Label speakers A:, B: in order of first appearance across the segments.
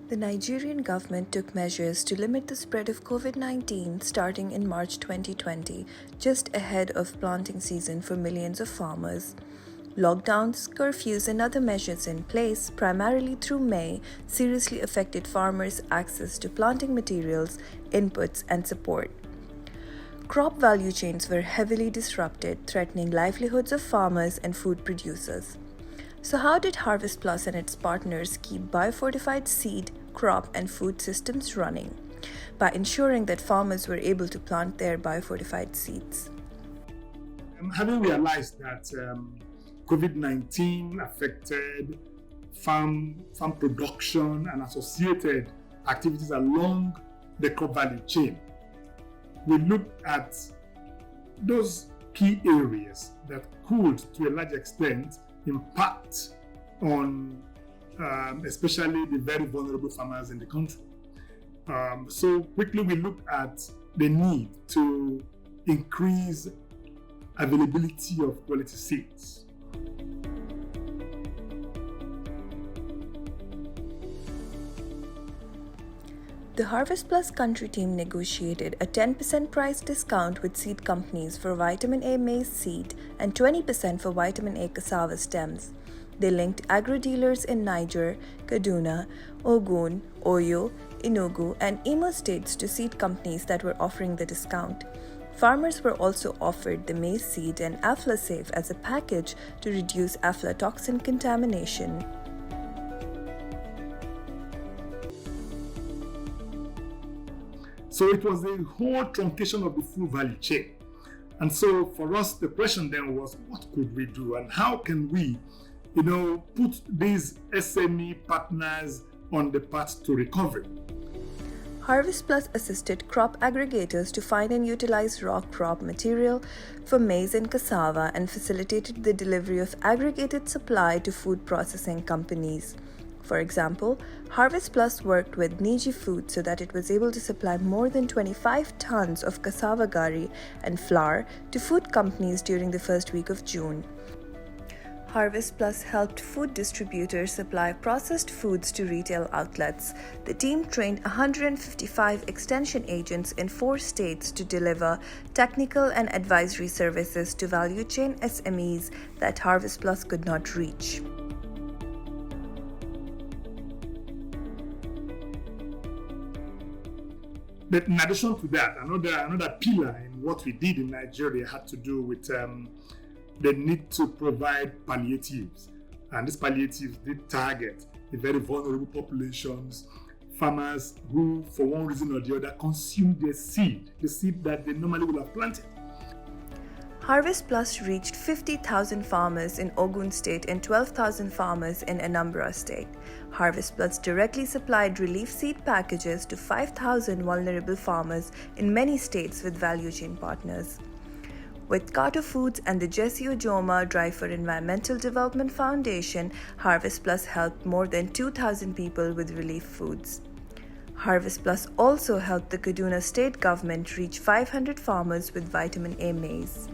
A: The Nigerian government took measures to limit the spread of COVID-19 starting in March 2020, just ahead of planting season for millions of farmers. Lockdowns, curfews, and other measures in place, primarily through May, seriously affected farmers' access to planting materials, inputs, and support. Crop value chains were heavily disrupted, threatening livelihoods of farmers and food producers. So how did HarvestPlus and its partners keep biofortified seed, crop, and food systems running? By ensuring that farmers were able to plant their biofortified seeds.
B: Having realized that COVID-19 affected farm production and associated activities along the crop value chain, we looked at those key areas that could, to a large extent, impact on especially the very vulnerable farmers in the country. So quickly we looked at the need to increase availability of quality seeds.
A: The HarvestPlus country team negotiated a 10% price discount with seed companies for vitamin A maize seed and 20% for vitamin A cassava stems. They linked agro-dealers in Niger, Kaduna, Ogun, Oyo, Enugu, and Imo states to seed companies that were offering the discount. Farmers were also offered the maize seed and AflaSafe as a package to reduce aflatoxin contamination.
B: So it was the whole truncation of the food value chain. And so for us, the question then was, what could we do and how can we, put these SME partners on the path to recovery?
A: HarvestPlus assisted crop aggregators to find and utilize raw crop material for maize and cassava and facilitated the delivery of aggregated supply to food processing companies. For example, HarvestPlus worked with Niji Food so that it was able to supply more than 25 tons of cassava gari and flour to food companies during the first week of June. HarvestPlus helped food distributors supply processed foods to retail outlets. The team trained 155 extension agents in 4 states to deliver technical and advisory services to value chain SMEs that HarvestPlus could not reach.
B: But in addition to that, another pillar in what we did in Nigeria had to do with the need to provide palliatives. And these palliatives did target the very vulnerable populations, farmers who, for one reason or the other, consumed their seed, the seed that they normally would have planted.
A: HarvestPlus reached 50,000 farmers in Ogun State and 12,000 farmers in Anambra State. HarvestPlus directly supplied relief seed packages to 5,000 vulnerable farmers in many states with value chain partners. With Kato Foods and the Jesse Ojoma Drive for Environmental Development Foundation, HarvestPlus helped more than 2,000 people with relief foods. HarvestPlus also helped the Kaduna state government reach 500 farmers with vitamin A maize.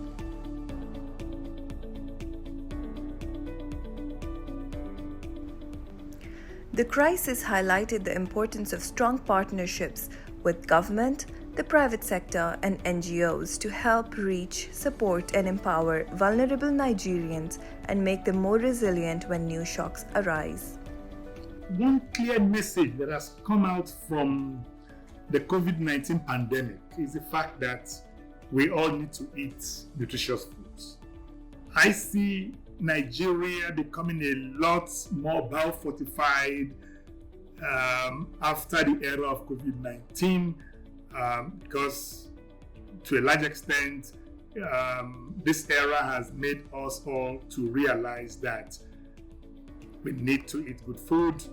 A: The crisis highlighted the importance of strong partnerships with government, the private sector, and NGOs to help reach, support, and empower vulnerable Nigerians and make them more resilient when new shocks arise.
B: One clear message that has come out from the COVID-19 pandemic is the fact that we all need to eat nutritious foods. I see Nigeria becoming a lot more biofortified after the era of COVID-19 because to a large extent this era has made us all to realize that we need to eat good food,